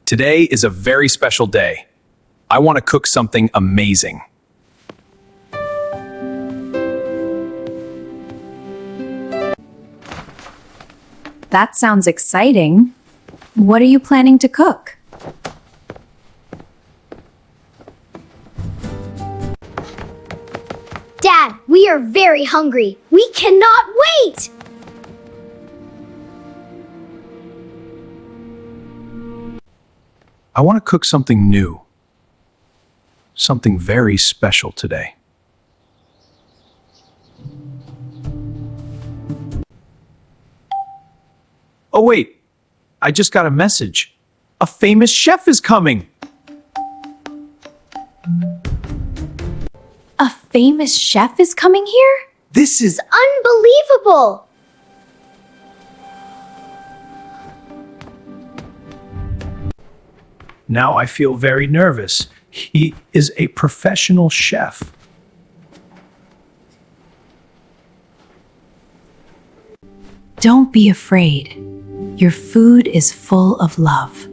Today is a very special day. I want to cook something amazing. That sounds exciting. What are you planning to cook? Dad, we are very hungry. We cannot wait! I want to cook something new. Something very special today. Oh wait, I just got a message. A famous chef is coming. A famous chef is coming here? This is Unbelievable! Now I feel very nervous. He is a professional chef. Don't be afraid. Your food is full of love.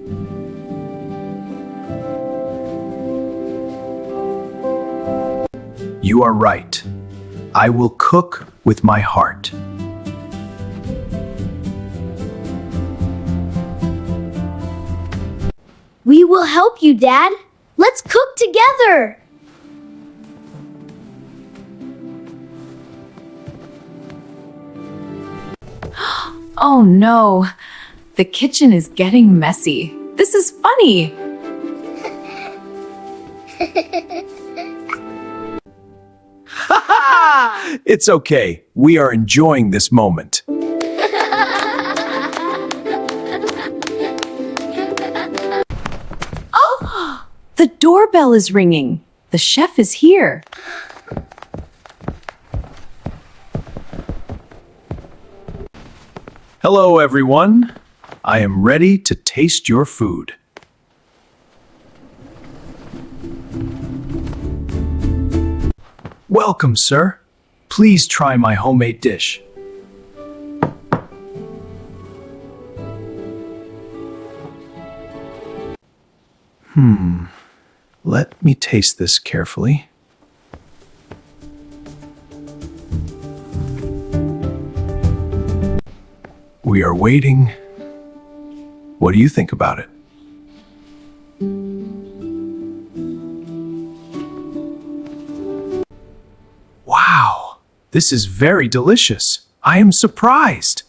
You are right. I will cook with my heart. We will help you, Dad. Let's cook together. Oh no, the kitchen is getting messy. This is funny. It's okay. We are enjoying this moment. Oh, the doorbell is ringing. The chef is here. Hello, everyone. I am ready to taste your food. Welcome, sir. Please try my homemade dish. Let me taste this carefully. We are waiting. What do you think about it? Wow, this is very delicious. I am surprised.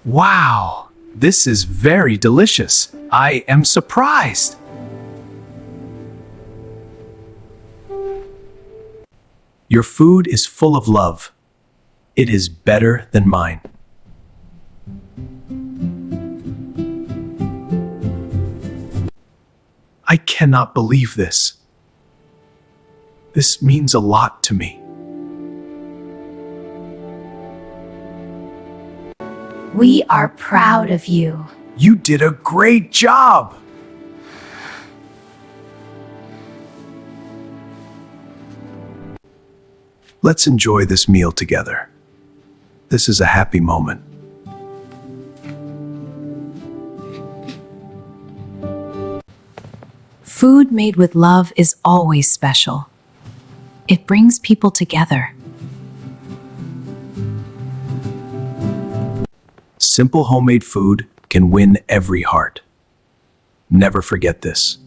Wow, this is very delicious. I am surprised. Your food is full of love. It is better than mine. I cannot believe this. This means a lot to me. We are proud of you. You did a great job. Let's enjoy this meal together. This is a happy moment. Food made with love is always special. It brings people together. Simple homemade food can win every heart. Never forget this.